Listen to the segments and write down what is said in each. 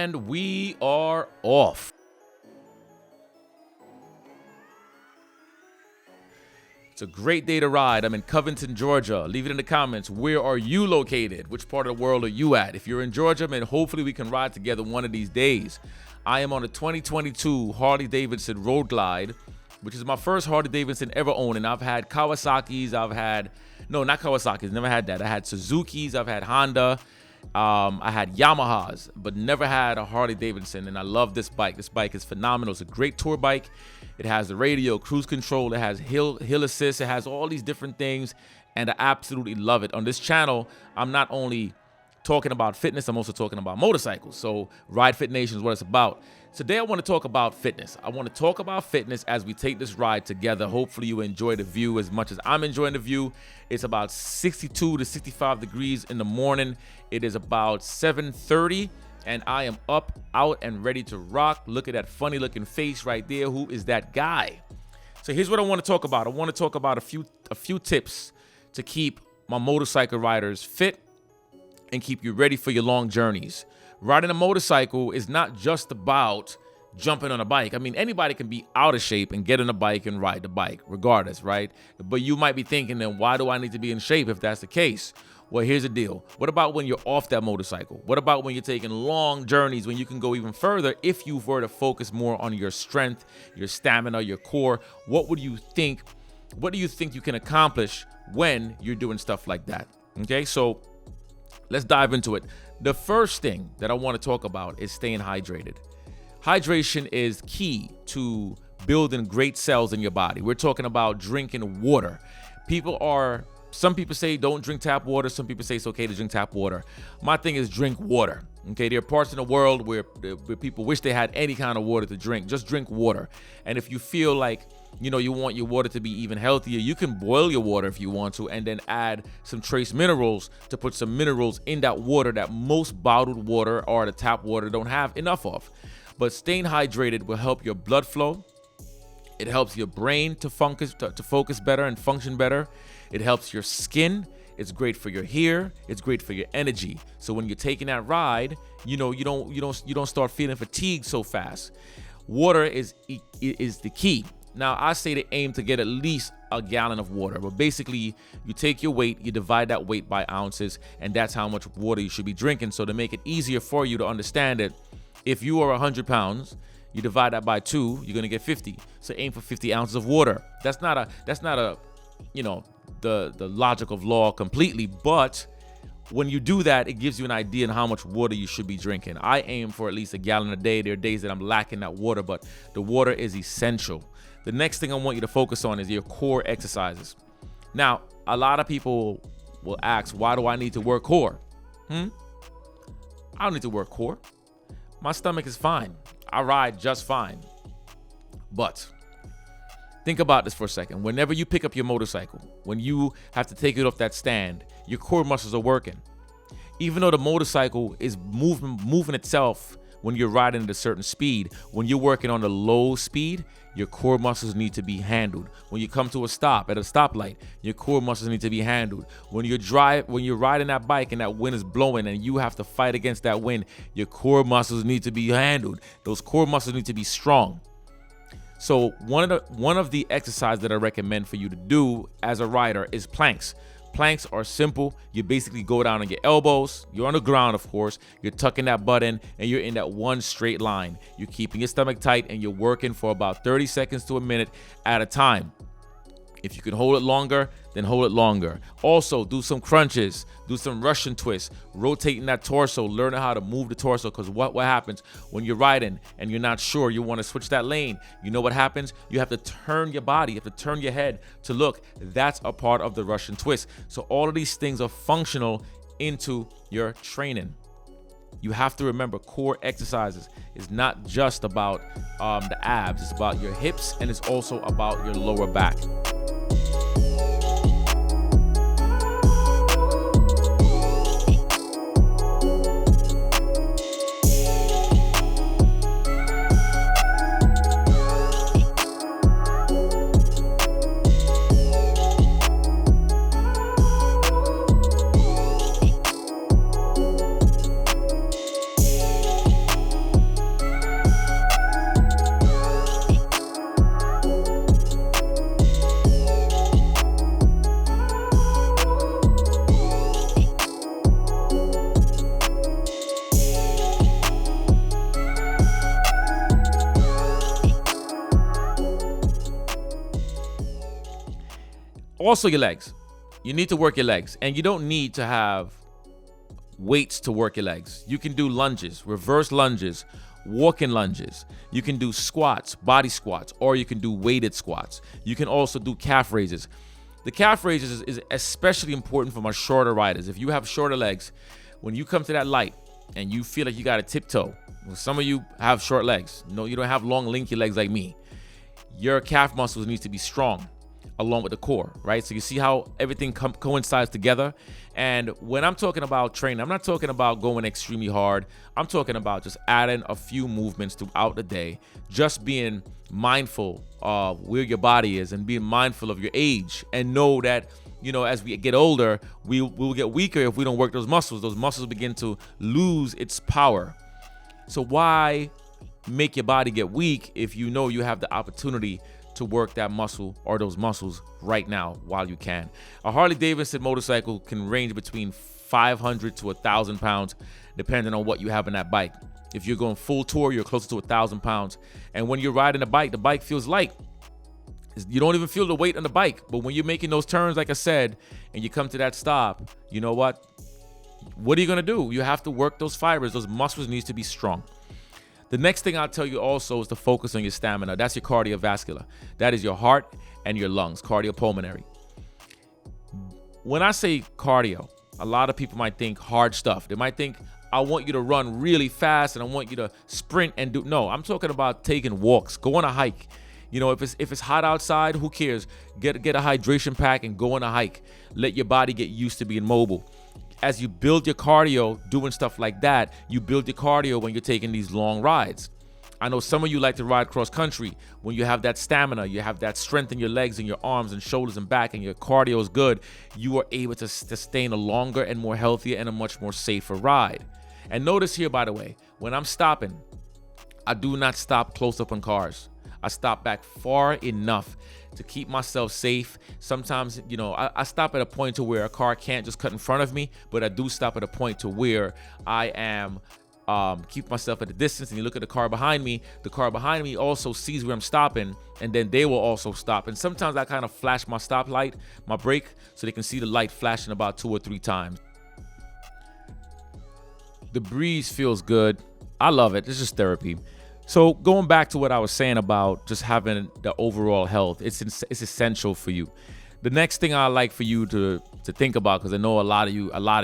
And we are off. It's a great day to ride. I'm in Covington, Georgia. Leave it in the comments. Where are you located? Which part of the world are you at? If you're in Georgia, man, hopefully we can ride together one of these days. I am on a 2022 Harley-Davidson Road Glide, which is my first Harley-Davidson ever owning. I've had Kawasaki's. No, not Kawasaki's. Never had that. I had Suzuki's. I've had Honda. I had Yamahas, but never had a Harley-Davidson, and I love this bike. This bike is phenomenal. It's a great tour bike. It has the radio, cruise control, it has hill assist, it has all these different things, and I absolutely love it. On this channel, I'm not only talking about fitness, I'm also talking about motorcycles. So Ride Fit Nation is what it's about. Today I want to talk about fitness. I want to talk about fitness as we take this ride together. Hopefully you enjoy the view as much as I'm enjoying the view. It's about 62 to 65 degrees in the morning. It is about 7:30 and I am up, out, and ready to rock. Look at that funny looking face right there. Who is that guy? So here's what I want to talk about. I want to talk about a few tips to keep my motorcycle riders fit and keep you ready for your long journeys. Riding a motorcycle is not just about jumping on a bike. I mean, anybody can be out of shape and get on a bike and ride the bike, regardless, right? But you might be thinking, then why do I need to be in shape if that's the case? Well, here's the deal. What about when you're off that motorcycle? What about when you're taking long journeys, when you can go even further if you were to focus more on your strength, your stamina, your core? What do you think you can accomplish when you're doing stuff like that? Okay, so let's dive into it. The first thing that I want to talk about is staying hydrated. Hydration is key to building great cells in your body. We're talking about drinking water. Some people say don't drink tap water. Some people say it's okay to drink tap water. My thing is drink water. Okay, there are parts in the world where people wish they had any kind of water to drink. Just drink water. And if you feel like, you want your water to be even healthier, you can boil your water if you want to, and then add some trace minerals to put some minerals in that water that most bottled water or the tap water don't have enough of. But staying hydrated will help your blood flow. It helps your brain to focus better and function better. It helps your skin. It's great for your hair. It's great for your energy. So when you're taking that ride, you don't start feeling fatigued so fast. Water is the key. Now, I say to aim to get at least a gallon of water, but basically you take your weight, you divide that weight by ounces, and that's how much water you should be drinking. So to make it easier for you to understand it, if you are 100 pounds, you divide that by 2, you're gonna get 50. So aim for 50 ounces of water. That's not a the logic of law completely, but when you do that, it gives you an idea on how much water you should be drinking. I aim for at least a gallon a day. There are days that I'm lacking that water, but the water is essential. The next thing I want you to focus on is your core exercises. Now, a lot of people will ask, why do I need to work core? I don't need to work core. My stomach is fine. I ride just fine. But think about this for a second. Whenever you pick up your motorcycle, when you have to take it off that stand, your core muscles are working. Even though the motorcycle is moving itself when you're riding at a certain speed, when you're working on the low speed, your core muscles need to be handled. When you come to a stop at a stoplight, your core muscles need to be handled. When you're riding that bike and that wind is blowing and you have to fight against that wind, your core muscles need to be handled. Those core muscles need to be strong. So one of the exercises that I recommend for you to do as a rider is planks. Planks are simple. You basically go down on your elbows. You're on the ground, of course. You're tucking that butt in, and you're in that one straight line. You're keeping your stomach tight, and you're working for about 30 seconds to a minute at a time. If you can hold it longer, then hold it longer. Also, do some crunches, do some Russian twists, rotating that torso, learning how to move the torso, because what happens when you're riding and you're not sure, you want to switch that lane. You know what happens? You have to turn your body, you have to turn your head to look. That's a part of the Russian twist. So all of these things are functional into your training. You have to remember, core exercises is not just about the abs. It's about your hips, and it's also about your lower back. Also your legs. You need to work your legs, and you don't need to have weights to work your legs. You can do lunges, reverse lunges, walking lunges. You can do squats, body squats, or you can do weighted squats. You can also do calf raises. The calf raises is especially important for my shorter riders. If you have shorter legs, when you come to that light and you feel like you got to tiptoe, well, some of you have short legs. No, you don't have long, lanky legs like me. Your calf muscles needs to be strong along with the core, right? So you see how everything coincides together. And when I'm talking about training, I'm not talking about going extremely hard. I'm talking about just adding a few movements throughout the day, just being mindful of where your body is and being mindful of your age, and know that, you know, as we get older, we will get weaker if we don't work those muscles. Those muscles begin to lose its power. So why make your body get weak if you know you have the opportunity to work that muscle or those muscles right now while you can? A Harley Davidson motorcycle can range between 500 to 1,000 pounds, depending on what you have in that bike. If you're going full tour, you're closer to 1,000 pounds. And when you're riding the bike feels light. You don't even feel the weight on the bike. But when you're making those turns, like I said, and you come to that stop, you know what? What are you going to do? You have to work those fibers. Those muscles need to be strong. The next thing I'll tell you also is to focus on your stamina. That's your cardiovascular. That is your heart and your lungs, cardiopulmonary. When I say cardio, a lot of people might think hard stuff. They might think, I want you to run really fast and I want you to sprint and do. No, I'm talking about taking walks, go on a hike. You know, if it's hot outside, who cares? Get a hydration pack and go on a hike. Let your body get used to being mobile. As you build your cardio doing stuff like that, you build your cardio when you're taking these long rides. I know some of you like to ride cross country. When you have that stamina, you have that strength in your legs and your arms and shoulders and back, and your cardio is good, you are able to sustain a longer and more healthier and a much more safer ride. And notice here, by the way, when I'm stopping, I do not stop close up on cars. I stop back far enough to keep myself safe. Sometimes, you know, I stop at a point to where a car can't just cut in front of me, but I do stop at a point to where I am keep myself at a distance. And you look at the car behind me also sees where I'm stopping, and then they will also stop. And sometimes I kind of flash my stop light, my brake, so they can see the light flashing about 2 or 3 times. The breeze feels good. I love it. It's just therapy. So going back to what I was saying about just having the overall health, it's essential for you. The next thing I like for you to think about, because I know a lot of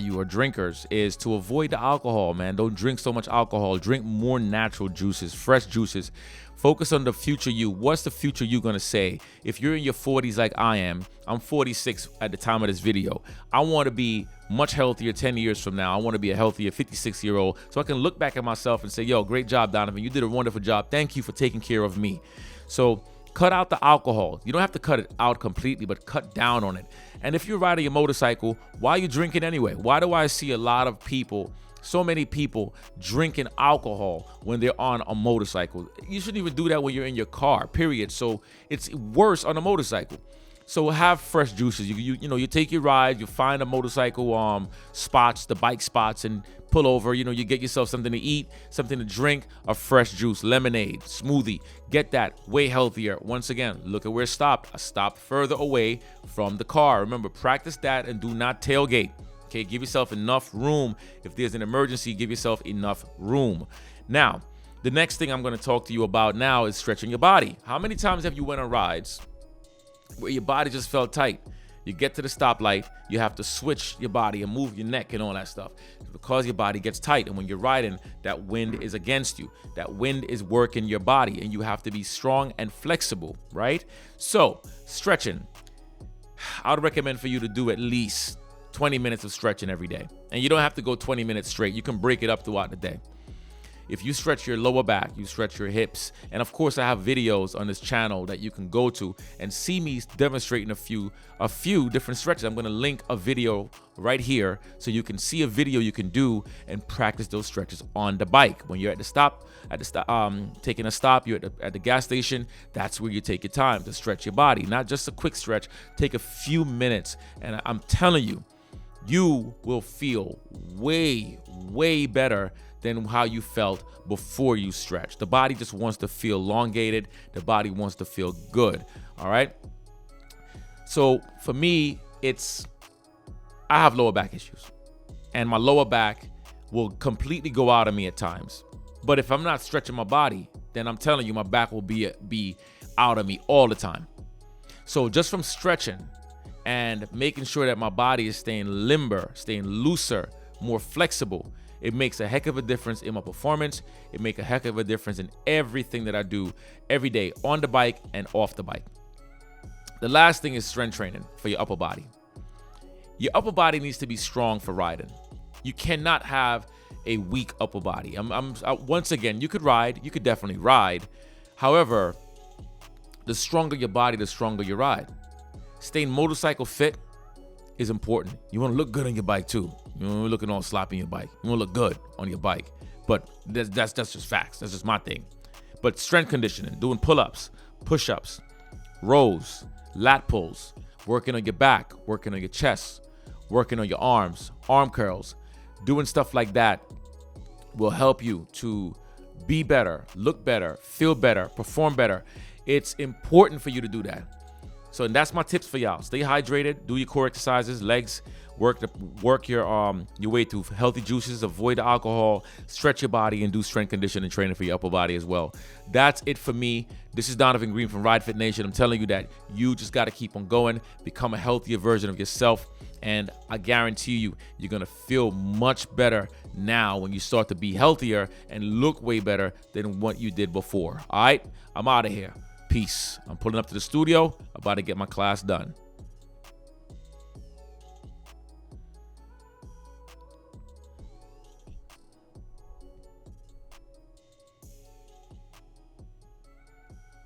you are drinkers, is to avoid the alcohol, man. Don't drink so much alcohol. Drink more natural juices, fresh juices. Focus on the future you. What's the future you gonna say? If you're in your 40s like I am, I'm 46 at the time of this video. I want to be much healthier 10 years from now. I want to be a healthier 56-year-old, so I can look back at myself and say, yo, great job, Donovan. You did a wonderful job. Thank you for taking care of me. So cut out the alcohol. You don't have to cut it out completely, but cut down on it. And if you're riding your motorcycle, why are you drinking anyway? Why do I see a lot of people, so many people, drinking alcohol when they're on a motorcycle? You shouldn't even do that when you're in your car, period. So it's worse on a motorcycle. So have fresh juices. You take your ride, you find a motorcycle spots, the bike spots, and pull over. You get yourself something to eat, something to drink, a fresh juice, lemonade, smoothie. Get that, way healthier. Once again, look at where it stopped. I stopped further away from the car. Remember, practice that and do not tailgate. Okay, give yourself enough room. If there's an emergency, give yourself enough room. Now, the next thing I'm going to talk to you about now is stretching your body. How many times have you went on rides where your body just felt tight? You get to the stoplight, you have to switch your body and move your neck and all that stuff because your body gets tight. And when you're riding, that wind is against you. That wind is working your body, and you have to be strong and flexible, right? So, stretching. I would recommend for you to do at least 20 minutes of stretching every day. And you don't have to go 20 minutes straight. You can break it up throughout the day. If you stretch your lower back, you stretch your hips, and of course I have videos on this channel that you can go to and see me demonstrating a few different stretches. I'm going to link a video right here so you can see a video you can do and practice those stretches on the bike. When you're taking a stop, you're at the gas station, that's where you take your time to stretch your body. Not just a quick stretch, take a few minutes, and I'm telling you, you will feel way, way better than how you felt before you stretch. The body just wants to feel elongated. The body wants to feel good. All right. So for me, I have lower back issues, and my lower back will completely go out of me at times. But if I'm not stretching my body, then I'm telling you, my back will be out of me all the time. So just from stretching and making sure that my body is staying limber, staying looser, more flexible, it makes a heck of a difference in my performance. It makes a heck of a difference in everything that I do every day, on the bike and off the bike. The last thing is strength training for your upper body. Your upper body needs to be strong for riding. You cannot have a weak upper body. Once again, you could definitely ride. However, the stronger your body, the stronger your ride. Staying motorcycle fit is important. You want to look good on your bike too. You don't want to be looking all sloppy on your bike. You want to look good on your bike. But that's just facts. That's just my thing. But strength conditioning, doing pull-ups, push-ups, rows, lat pulls, working on your back, working on your chest, working on your arms, arm curls, doing stuff like that will help you to be better, look better, feel better, perform better. It's important for you to do that. So that's my tips for y'all. Stay hydrated, do your core exercises, legs, work your way through healthy juices, avoid the alcohol, stretch your body, and do strength conditioning training for your upper body as well. That's it for me. This is Donovan Green from Ride Fit Nation. I'm telling you that you just got to keep on going, become a healthier version of yourself, and I guarantee you, you're going to feel much better now when you start to be healthier and look way better than what you did before. All right, I'm out of here. Peace. I'm pulling up to the studio, about to get my class done.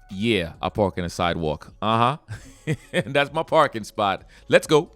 Yeah, I park in a sidewalk. And that's my parking spot. Let's go.